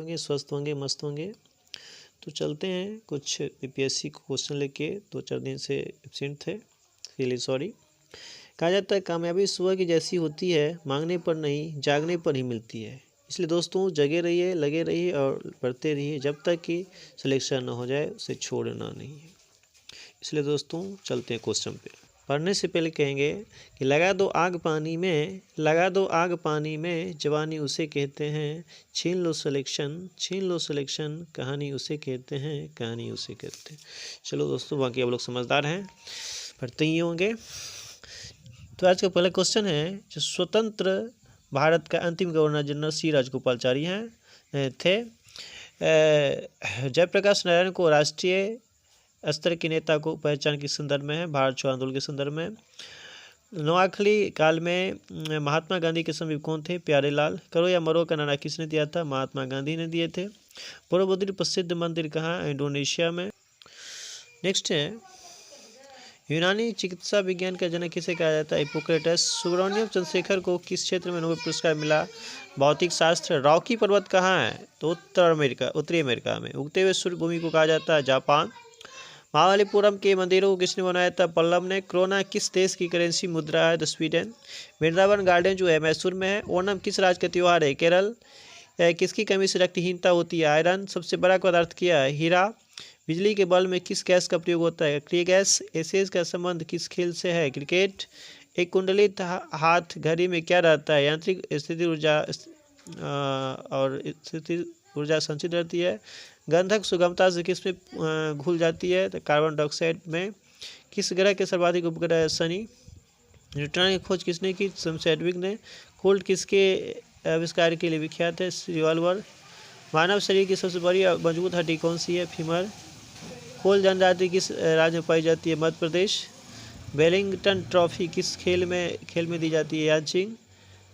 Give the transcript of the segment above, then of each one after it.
होंगे, स्वस्थ होंगे, मस्त होंगे। तो चलते हैं, कुछ पीपीएससी को क्वेश्चन लेके 2-4 दिन से एब्सेंट थे, इसके लिए सॉरी। कहा जाता है कामयाबी सुबह की जैसी होती है, मांगने पर नहीं जागने पर ही मिलती है। इसलिए दोस्तों जगे रहिए, लगे रहिए और पढ़ते रहिए, जब तक कि सिलेक्शन ना हो जाए उसे छोड़ना नहीं है। इसलिए दोस्तों चलते हैं क्वेश्चन पे। पढ़ने से पहले कहेंगे कि लगा दो आग पानी में, लगा दो आग पानी में, जवानी उसे कहते हैं, छीन लो सिलेक्शन, कहानी उसे कहते हैं, कहानी उसे कहते हैं। चलो दोस्तों, बाकी आप लोग समझदार हैं, पढ़ते ही होंगे। तो आज का पहला क्वेश्चन है, जो स्वतंत्र भारत का अंतिम गवर्नर जनरल सी राजगोपालाचारी हैं थे। जयप्रकाश नारायण को राष्ट्रीय स्तर के नेता को पहचान किस संदर्भ में है? भारत छोड़ो आंदोलन के संदर्भ में। नोआखली काल में महात्मा गांधी के समीप कौन थे? प्यारेलाल। करो या मरो का नारा किसने दिया था? महात्मा गांधी ने दिए थे। बोरोबुद्र प्रसिद्ध मंदिर कहाँ? इंडोनेशिया में। नेक्स्ट है, यूनानी चिकित्सा विज्ञान का जनक किसे कहा जाता है? हिप्पोक्रेटस। सुब्रमण्यम चंद्रशेखर को किस क्षेत्र में नोबेल पुरस्कार मिला? भौतिक शास्त्र। रॉकी पर्वत कहाँ है? तो उत्तरी अमेरिका में। उगते हुए सूर्य भूमि को कहा जाता है? जापान। महाबलीपुरम के मंदिरों को किसने बनाया था? पल्लव ने। क्रोना किस देश की करेंसी मुद्रा है? स्वीडन। वृंदावन गार्डन जो है मैसूर में है। ओणम किस राज्य का त्यौहार है? केरल। किसकी कमी से रक्तहीनता होती है? आयरन। सबसे बड़ा पदार्थ क्या है? हीरा। बिजली के बल्ब में किस गैस का प्रयोग होता है? अक्रिय गैस। एसेज का संबंध किस खेल से है? क्रिकेट। एक कुंडलित हाथ घड़ी में क्या रहता है? यांत्रिक स्थिति ऊर्जा और स्थिति ऊर्जा संचित रहती है। गंधक सुगमता से किस में घुल जाती है? तो कार्बन डाइऑक्साइड में। किस ग्रह के सर्वाधिक उपग्रह है? शनि। न्यूट्रॉन की खोज किसने की? चैडविक ने। कोल्ट किसके आविष्कार के लिए विख्यात है? रिवॉल्वर। मानव शरीर की सबसे बड़ी और मजबूत हड्डी कौन सी है? फीमर। कोल जनजाति किस राज्य में पाई जाती है? मध्य प्रदेश। वेलिंगटन ट्रॉफी किस खेल में दी जाती है? याचिंग।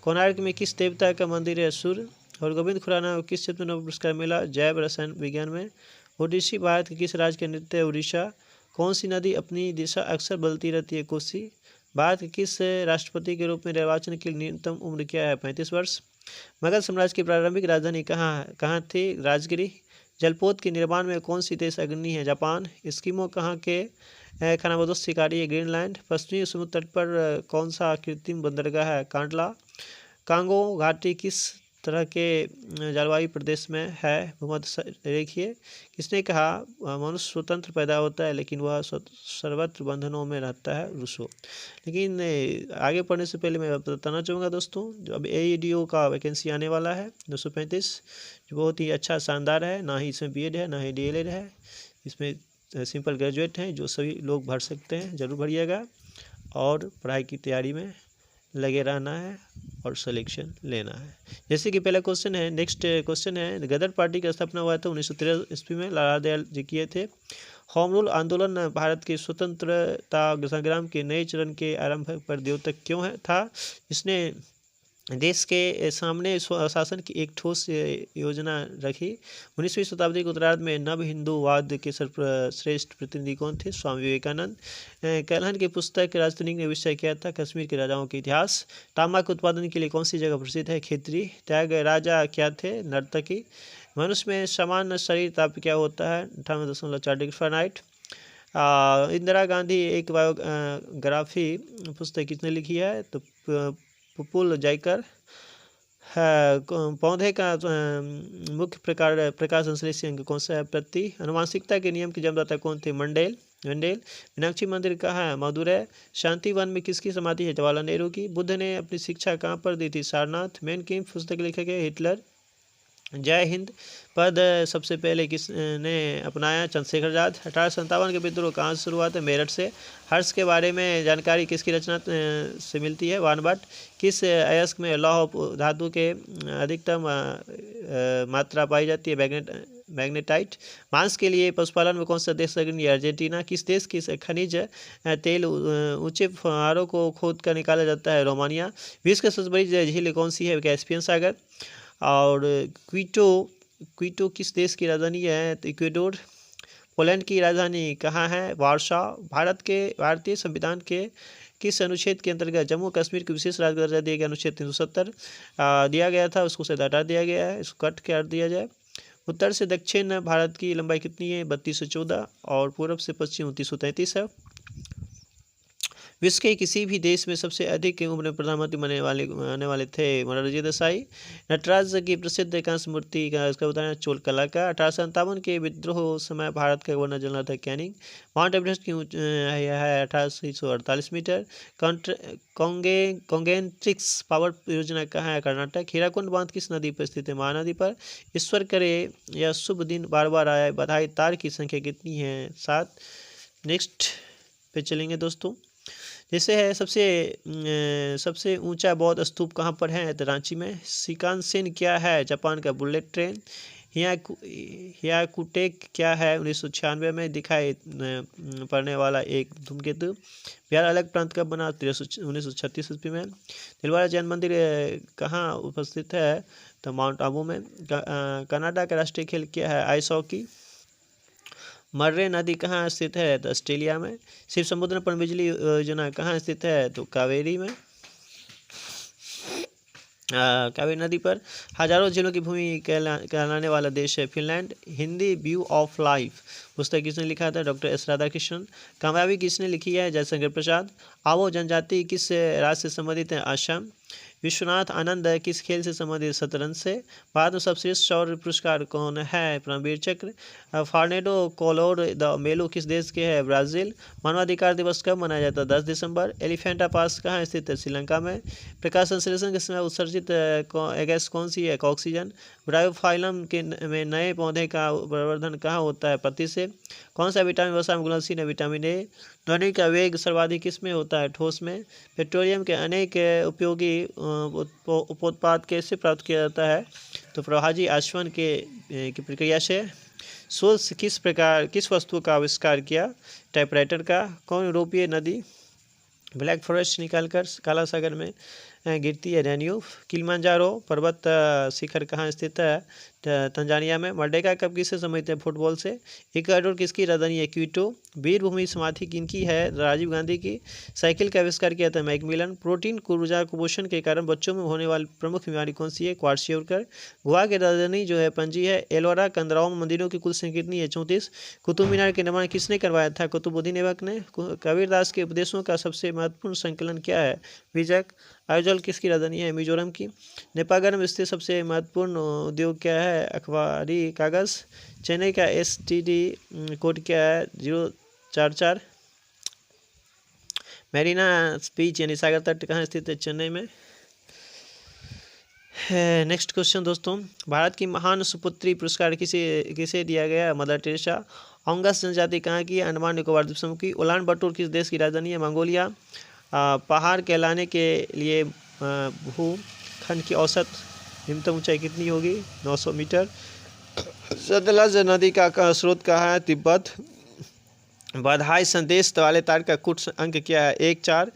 कोणार्क में किस देवता का मंदिर है? सूर्य। और गोविंद खुराना को किस क्षेत्र में नोबेल पुरस्कार मिला? जैव रसायन विज्ञान में। ओडिसी भारत के किस राज्य का नृत्य है? उड़ीसा। कौन सी नदी अपनी दिशा अक्सर बदलती रहती है? कोसी। भारत के किस राष्ट्रपति के रूप में निर्वाचन की न्यूनतम उम्र क्या है? 35 वर्ष। मगध साम्राज्य की प्रारंभिक राजधानी कहाँ थी? राजगिरी। जलपोत के निर्माण में कौन सी देश अग्रणी है? जापान। एस्किमो कहाँ के खानाबदोश शिकारी है? ग्रीनलैंड। पश्चिमी समुद्र तट पर कौन सा कृत्रिम बंदरगाह है? कांडला। कांगो घाटी किस तरह के जलवायु प्रदेश में है? भूमध्य रेखीय। किसने कहा मनुष्य स्वतंत्र पैदा होता है लेकिन वह सर्वत्र बंधनों में रहता है? रूसो। लेकिन आगे पढ़ने से पहले मैं बताना चाहूँगा दोस्तों, जो अब AEDO का वैकेंसी आने वाला है 235, जो बहुत ही अच्छा शानदार है। ना ही इसमें BEd है, ना ही DLEd है, इसमें सिंपल ग्रेजुएट हैं, जो सभी लोग भर सकते हैं। ज़रूर भरिएगा और पढ़ाई की तैयारी में लगे रहना है और सिलेक्शन लेना है। जैसे कि पहला क्वेश्चन है, नेक्स्ट क्वेश्चन है, गदर पार्टी की स्थापना हुआ था 1913 ईस्वी में, लाला दयाल जी किए थे। होम रूल आंदोलन भारत के स्वतंत्रता संग्राम के नए चरण के आरंभ पर द्योतक क्यों था? इसने देश के सामने शासन की एक ठोस योजना रखी। 19वीं शताब्दी के उत्तरार्ध में नव हिंदूवाद के सर्वश्रेष्ठ प्रतिनिधि कौन थे? स्वामी विवेकानंद। कैलहन की पुस्तक राजतनिक ने विषय किया था? कश्मीर के राजाओं के इतिहास। तांबा के उत्पादन के लिए कौन सी जगह प्रसिद्ध है? खेतरी। त्याग राजा क्या थे? नर्तकी। मनुष्य में सामान्य शरीर ताप क्या होता है? 98.4 डिग्री फ़ारेनहाइट। इंदिरा गांधी एक बायोग्राफी पुस्तक किसने लिखी है? तो पुपुल जयकर। पौधे का मुख्य प्रकाश संश्लेषी अंग कौन सा है? प्रति। अनुवांशिकता के नियम के जन्मदाता कौन थे? मंडेल। मीनाक्षी मंदिर कहाँ है? मदुरै। शांति वन में किसकी समाधि है? जवाहरलाल नेहरू की। बुद्ध ने अपनी शिक्षा कहाँ पर दी थी? सारनाथ। मेन किम पुस्तक के लेखक है? हिटलर। जय हिंद पद सबसे पहले किसने अपनाया? चंद्रशेखर आजाद। 1857 के विद्रोह कहाँ से शुरुआत है? मेरठ से। हर्ष के बारे में जानकारी किसकी रचना से मिलती है? वानभट्ट। किस अयस्क में लौह धातु के अधिकतम मात्रा पाई जाती है? मैग्नेटाइट। मांस के लिए पशुपालन में कौन सा देश अग्रणी है? अर्जेंटीना। किस देश की खनिज तेल ऊंचे फुहारों को खोद कर निकाला जाता है? रोमानिया। विश्व की सबसे बड़ी झील कौन सी है? कैस्पियन सागर। और क्विटो किस देश की राजधानी है? तो इक्वेडोर। पोलैंड की राजधानी कहाँ है? वार्सा। भारतीय संविधान के किस अनुच्छेद के अंतर्गत जम्मू कश्मीर को विशेष राज्य का दर्जा दिया गया? अनुच्छेद 370 दिया गया था, उसको शायद हटा दिया गया है, इसको कट कर दिया जाए। उत्तर से दक्षिण भारत की लंबाई कितनी है? 3214 और पूर्व से पश्चिम 2933 है। विश्व के किसी भी देश में सबसे अधिक उम्र में प्रधानमंत्री आने वाले थे मोरारजी देसाई। नटराज की प्रसिद्ध कांस्य मूर्ति का इसका उदाहरण चोल कला का। 1857 के विद्रोह समय भारत का गवर्नर जनरल था कैनिंग। माउंट एवरेस्ट की है 1848 मीटर। कॉन्गेंट्रिक्स पावर योजना कहाँ है? कर्नाटक। हीराकुंड बांध किस नदी पर स्थित है? महानदी पर। ईश्वर करे यह शुभ दिन बार बार आए, बधाई तार की संख्या कितनी है? 7। नेक्स्ट पे चलेंगे दोस्तों। जैसे है सबसे ऊंचा बौद्ध स्तूप कहाँ पर है? तो रांची में। शिकानसेन क्या है? जापान का बुलेट ट्रेन। हियाकुटेक क्या है? 1996 में दिखाई पड़ने वाला एक धूमकेतु। बिहार अलग प्रांत कब बना? 1936 ईस्वी में। दिलवाड़ा जैन मंदिर कहाँ उपस्थित है? तो माउंट आबू में। कनाडा का राष्ट्रीय खेल क्या है? Ice hockey. मर्रे नदी कहाँ स्थित है? तो ऑस्ट्रेलिया में। शिव समुद्र पर बिजली योजना कहाँ स्थित है? तो कावेरी में, कावेरी नदी पर। हजारों झीलों की भूमि कहलाने वाला देश है Finland. Hindi view of life पुस्तक किसने लिखा था? Doctor S Radhakrishnan. कामयाबी किसने लिखी है? जयशंकर प्रसाद। आवो जनजाति किस राज्य से संबंधित है? असम। विश्वनाथ आनंद किस खेल से संबंधित? शतरंज से। भारत में सर्वश्रेष्ठ शौर्य पुरस्कार कौन है? परमवीर चक्र। फार्नेडो कोलोर द मेलो किस देश के है? ब्राज़ील। मानवाधिकार दिवस कब मनाया जाता है? 10 दिसंबर। एलिफेंटा पास कहाँ स्थित है? श्रीलंका में। प्रकाश संश्लेषण के समय उत्सर्जित गैस कौन सी है? ऑक्सीजन। ब्रायोफाइलम के में नए पौधे का प्रवर्धन कहाँ होता है? पत्ती से। कौन सा विटामिन वसा में घुलनशील है? Vitamin A. ध्वनि का वेग सर्वाधिक किस में होता है? ठोस में। पेट्रोलियम के अनेक उपयोगी उपोत्पाद कैसे प्राप्त किया जाता है? तो प्रवाही आश्वन की प्रक्रिया से। सोल्स किस वस्तु का आविष्कार किया? टाइपराइटर का। कौन यूरोपीय नदी ब्लैक फॉरेस्ट निकालकर काला सागर में गिरती है? डैन्यूब। किलिमंजारो पर्वत शिखर कहाँ स्थित है? तंजानिया में। मर्डेका कप किससे संबंधित है? फुटबॉल से। इक्वाडोर किसकी राजधानी है? क्विटो। वीरभूमि समाधि किनकी है? राजीव गांधी की। साइकिल का आविष्कार किया था? मैकमिलन। प्रोटीन ऊर्जा कुपोषण के कारण बच्चों में होने वाली प्रमुख बीमारी कौन सी है? क्वार्शियोरकर। गोवा की राजधानी जो है पणजी है। एलोरा कंदराओं मंदिरों की कुल संख्या कितनी है? 34। कुतुब मीनार के निर्माण किसने करवाया था? कुतुबुद्दीन ऐबक ने। कबीरदास के उपदेशों का सबसे महत्वपूर्ण संकलन क्या है? विजक। आइजोल किसकी राजधानी है? मिजोरम की। नेपागर में स्थित सबसे महत्वपूर्ण उद्योग क्या है? अखबारी कागज। चेन्नई का STD कोड क्या है? 044। मैरीना बीच यानी सागर तट कहाँ स्थित है? चेन्नई में। नेक्स्ट क्वेश्चन दोस्तों। भारत की महान सुपुत्री पुरस्कार किसे दिया गया? Mother Teresa. ओंगस जनजाति कहाँ की? अंडमान निकोबार द्वीप समूह की। उलान बटोर किस देश की राजधानी है? मंगोलिया। पहाड़ कहलाने के लिए भूखंड की औसत न्यूनतम ऊंचाई कितनी होगी? 900 मीटर। सतलज नदी का स्रोत कहाँ है? तिब्बत। बधाई संदेश वाले तार का कुट अंक क्या है? 1 4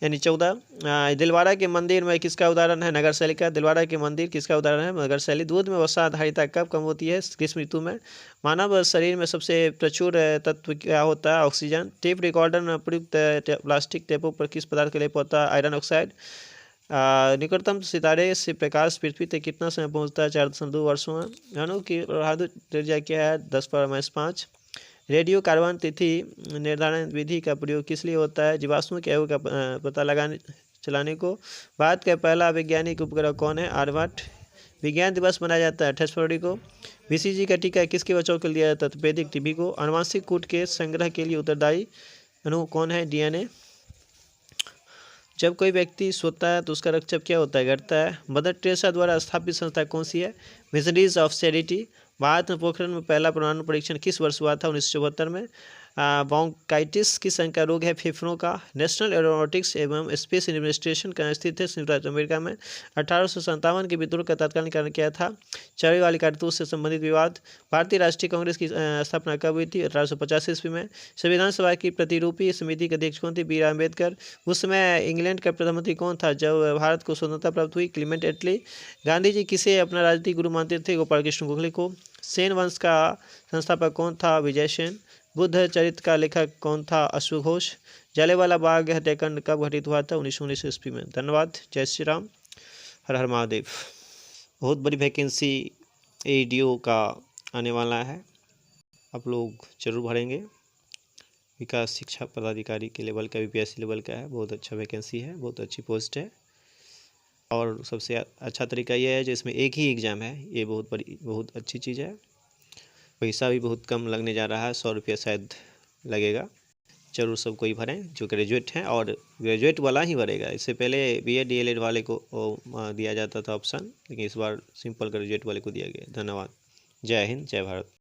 यानी 14। दिलवाड़ा के मंदिर में किसका उदाहरण है? नगर शैली का। दिलवाड़ा के मंदिर किसका उदाहरण है? नगर शैली। दूध में वसा धारिता कब कम होती है? ग्रीष्म ऋतु में। मानव शरीर में सबसे प्रचुर तत्व क्या होता है? ऑक्सीजन। टेप रिकॉर्डर में प्रयुक्त प्लास्टिक टेपों पर किस पदार्थ का लेप होता है? Iron oxide. निकटतम सितारे से प्रकाश पृथ्वी तक कितना समय पहुंचता है? 4.2 वर्षों में। अणु की प्रभावी त्रिज्या क्या है? 10⁻⁵ रेडियो कार्बन तिथि निर्धारण विधि का प्रयोग किस लिए होता है? जीवाश्मों के अणु का पता चलाने को। भारत का पहला वैज्ञानिक उपग्रह कौन है? आर्यभट्ट। विज्ञान दिवस मनाया जाता है 28 फरवरी को। BCG का टीका किसके बचाव के लिए दिया जाता है? तपेदिक टीबी को। आनुवंशिक कूट के संग्रह के लिए उत्तरदायी अणु कौन है? DNA। जब कोई व्यक्ति सोता है तो उसका रक्तचाप क्या होता है? घटता है। मदर टेरेसा द्वारा स्थापित संस्था कौन सी है? Missionaries of charity. भारत में पोखरण में पहला परमाणु परीक्षण किस वर्ष हुआ था? 1974 में। ब्रोंकाइटिस किस संघ का रोग है? फेफड़ों का। नेशनल एरोनॉटिक्स एवं स्पेस एडमिनिस्ट्रेशन कहाँ स्थित है? संयुक्त राज्य अमेरिका में। 1857 के विद्रोह का तत्कालीन कारण क्या था? चर्बी वाली कारतूस से संबंधित विवाद। भारतीय राष्ट्रीय कांग्रेस की स्थापना कब हुई थी? 1885 ईस्वी में। संविधान सभा की प्रतिरूपी समिति के अध्यक्ष कौन थे? BR अम्बेडकर। उस समय इंग्लैंड का प्रधानमंत्री कौन था जब भारत को स्वतंत्रता प्राप्त हुई? क्लीमेंट एटली। गांधी जी किसे अपना राजनीतिक गुरु मानते थे? गोपाल कृष्ण गोखले को। सेन वंश का संस्थापक कौन था? विजय सेन। बुद्ध चरित्र का लेखक कौन था? अश्वघोष। जलियांवाला बाग हत्याकांड कब घटित हुआ था? 1919 ईस्वी में। धन्यवाद। जय श्री राम। हर हर महादेव। बहुत बड़ी वैकेंसी ADO का आने वाला है, आप लोग जरूर भरेंगे। विकास शिक्षा पदाधिकारी के लेवल का, यूपीएससी लेवल का है, बहुत अच्छा वैकेंसी है, बहुत अच्छी पोस्ट है। और सबसे अच्छा तरीका यह है जो इसमें एक ही एग्ज़ाम है, ये बहुत अच्छी चीज़ है। पैसा भी बहुत कम लगने जा रहा है, 100 रुपया शायद लगेगा। जरूर सब कोई भरें जो ग्रेजुएट हैं, और ग्रेजुएट वाला ही भरेगा। इससे पहले बीएड डीएलएड वाले को दिया जाता था ऑप्शन, लेकिन इस बार सिंपल ग्रेजुएट वाले को दिया गया। धन्यवाद। जय हिंद, जय भारत।